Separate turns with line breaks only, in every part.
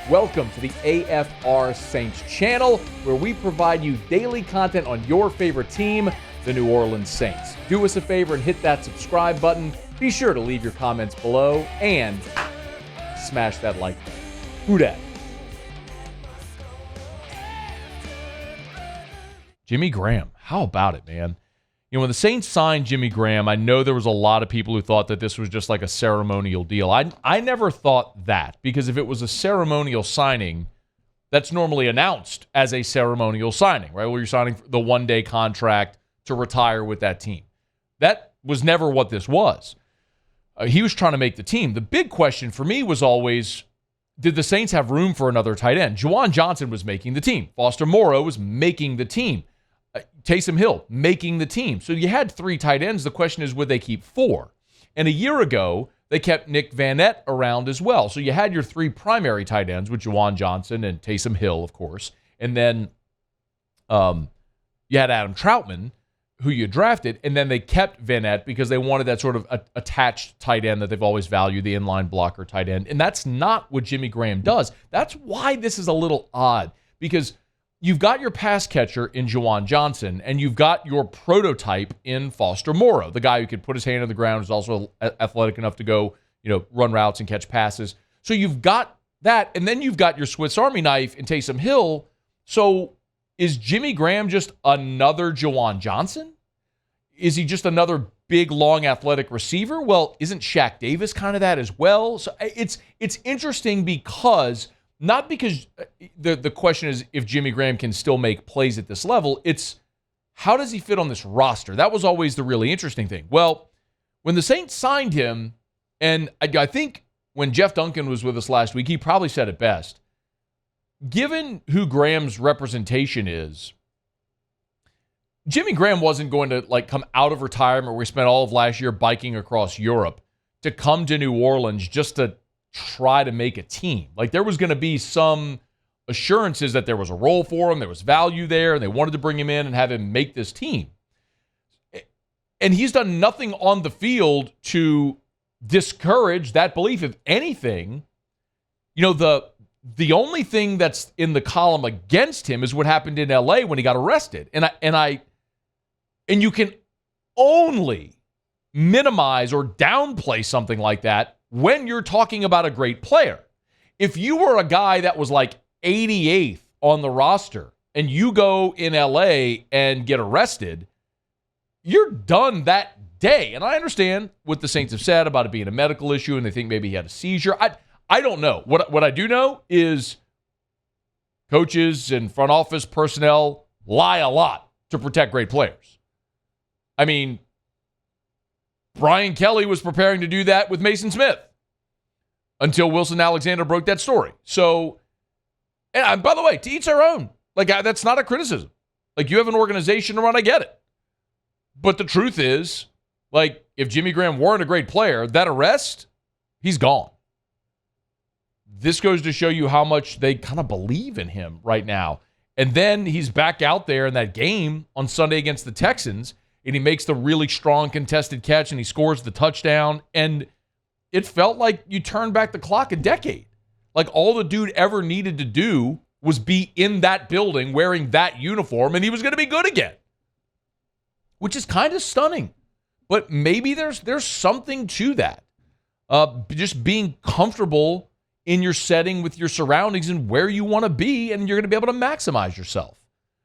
Welcome to the AFR Saints channel, where we provide you daily content on your favorite team, the New Orleans Saints. Do us a favor and hit that subscribe button. Be sure to leave your comments below and smash that like button. Who dat? Jimmy Graham. How about it, man? You know, when the Saints signed Jimmy Graham, I know there was a lot of people who thought that this was just like a ceremonial deal. I never thought that, because if it was a ceremonial signing, that's normally announced as a ceremonial signing, right? Where you're signing the one-day contract to retire with that team. That was never what this was. He was trying to make the team. The big question for me was always, did the Saints have room for another tight end? Juwan Johnson was making the team. Foster Moreau was making the team. Taysom Hill making the team. So you had three tight ends. The question is, would they keep four? And a year ago, they kept Nick Vannett around as well. So you had your three primary tight ends with Juwan Johnson and Taysom Hill, of course. And then you had Adam Troutman, who you drafted, and then they kept Vannett because they wanted that sort of attached tight end that they've always valued, the inline blocker tight end. And that's not what Jimmy Graham does. That's why this is a little odd, because you've got your pass catcher in Juwan Johnson, and you've got your prototype in Foster Moreau, the guy who could put his hand on the ground, is also athletic enough to go, run routes and catch passes. So you've got that, and then you've got your Swiss Army knife in Taysom Hill. So is Jimmy Graham just another Juwan Johnson? Is he just another big, long, athletic receiver? Well, isn't Shaq Davis kind of that as well? So it's interesting because not because the question is if Jimmy Graham can still make plays at this level. It's how does he fit on this roster? That was always the really interesting thing. Well, when the Saints signed him, and I think when Jeff Duncan was with us last week, he probably said it best. Given who Graham's representation is, Jimmy Graham wasn't going to come out of retirement where we spent all of last year biking across Europe to come to New Orleans just to try to make a team. There was going to be some assurances that there was a role for him, there was value there, and they wanted to bring him in and have him make this team. And he's done nothing on the to discourage that belief. If anything, the only thing that's in the column against him is what happened in LA when he got arrested. And you can only minimize or downplay something like that when you're talking about a great player. If you were a guy that was 88th on the roster and you go in LA and get arrested, you're done that day. And I understand what the Saints have said about it being a medical issue and they think maybe he had a seizure. I don't know. What I do know is coaches and front office personnel lie a lot to protect great players. I mean, Brian Kelly was preparing to do that with Mason Smith until Wilson Alexander broke that story. So, and by the way, to each their own. That's not a criticism. You have an organization to run, I get it. But the truth is, if Jimmy Graham weren't a great player, that arrest, he's gone. This goes to show you how much they kind of believe in him right now. And then he's back out there in that game on Sunday against the Texans, and he makes the really strong contested catch, and he scores the touchdown. And it felt like you turned back the clock a decade. All the dude ever needed to do was be in that building wearing that uniform, and he was going to be good again. Which is kind of stunning. But maybe there's something to that. Just being comfortable in your setting with your surroundings and where you want to be, and you're going to be able to maximize yourself.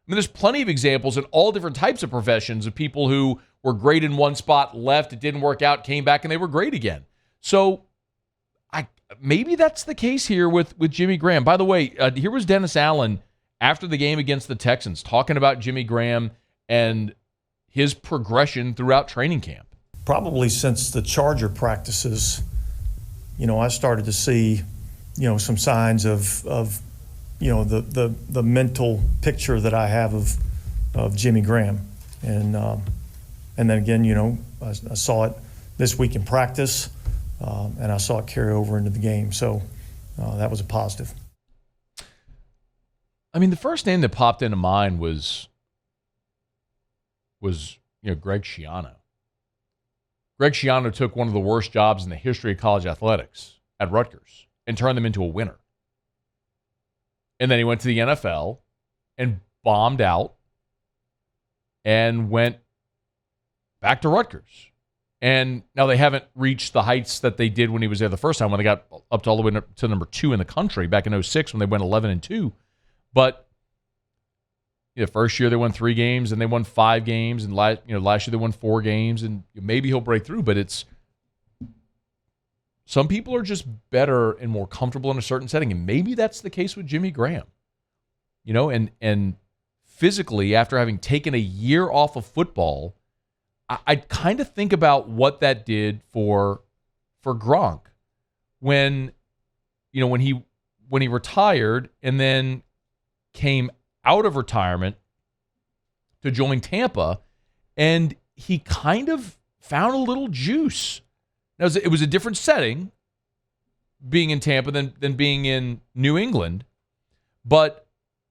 I mean, there's plenty of examples in all different types of professions of people who were great in one spot, left, it didn't work out, came back, and they were great again. So maybe that's the case here with Jimmy Graham. By the way, here was Dennis Allen after the game against the Texans talking about Jimmy Graham and his progression throughout training camp.
Probably since the Charger practices, I started to see, some signs of the mental picture that I have of Jimmy Graham. And then again, I saw it this week in practice, and I saw it carry over into the game. So that was a positive.
I mean, the first name that popped into mind was Greg Schiano. Greg Schiano took one of the worst jobs in the history of college athletics at Rutgers and turned them into a winner. And then he went to the NFL and bombed out and went back to Rutgers. And now they haven't reached the heights that they did when he was there the first time, when they got up to all the way to number 2 in the country back in 2006 when they went 11-2. But first year they won 3 games, and they won 5 games, and last year they won 4 games, and maybe he'll break through. But it's some people are just better and more comfortable in a certain setting, and maybe that's the case with Jimmy Graham. And physically, after having taken a year off of football, I kind of think about what that did for Gronk when he retired and then came out of retirement to join Tampa, and he kind of found a little juice. Now, it was a different setting being in Tampa than being in New England, but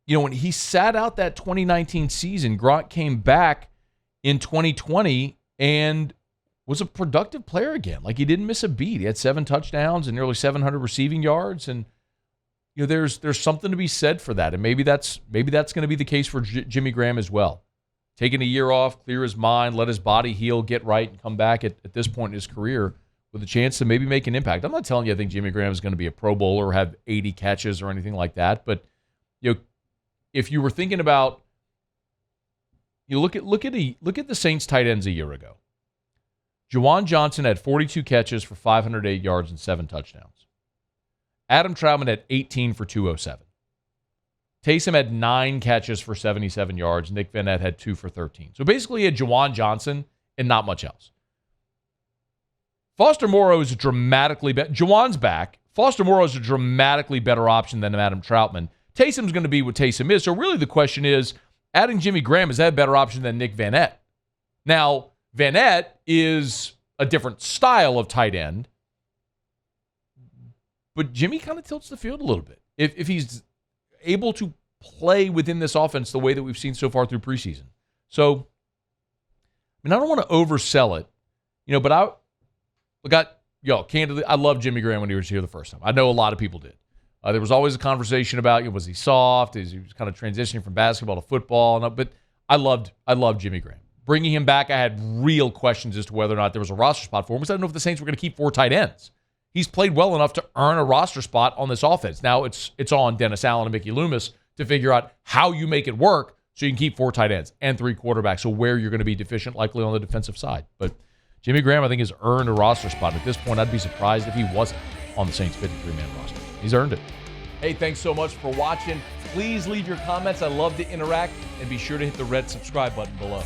when he sat out that 2019 season, Gronk came back in 2020 and was a productive player again. Like, he didn't miss a beat. He had 7 touchdowns and nearly 700 receiving yards, and there's something to be said for that. And maybe that's going to be the case for Jimmy Graham as well. Taking a year off, clear his mind, let his body heal, get right, and come back at this point in his career with a chance to maybe make an impact. I'm not telling you I think Jimmy Graham is going to be a Pro Bowler or have 80 catches or anything like that, but if you were thinking about, look at the Saints tight ends a year ago. Juwan Johnson had 42 catches for 508 yards and 7 touchdowns. Adam Troutman had 18 for 207. Taysom had 9 catches for 77 yards. Nick Vanette had 2 for 13. So basically, he had Juwan Johnson and not much else. Foster Moreau is dramatically better. Juwan's back. Foster Moreau is a dramatically better option than Adam Troutman. Taysom's going to be what Taysom is. So really the question is, adding Jimmy Graham, is that a better option than Nick Vanette? Now, Vanette is a different style of tight end, but Jimmy kind of tilts the field a little bit. If he's able to play within this offense the way that we've seen so far through preseason. So, I don't want to oversell it, but candidly, I loved Jimmy Graham when he was here the first time. I know a lot of people did. There was always a conversation about, was he soft? He was kind of transitioning from basketball to football. But I loved Jimmy Graham. Bringing him back, I had real questions as to whether or not there was a roster spot for him, because I don't know if the Saints were going to keep 4 tight ends. He's played well enough to earn a roster spot on this offense. Now it's on Dennis Allen and Mickey Loomis to figure out how you make it work so you can keep 4 tight ends and 3 quarterbacks, so where you're going to be deficient, likely on the defensive side. But Jimmy Graham, I think, has earned a roster spot. At this point, I'd be surprised if he wasn't on the Saints 53-man roster. He's earned it. Hey, thanks so much for watching. Please leave your comments. I love to interact. And be sure to hit the red subscribe button below.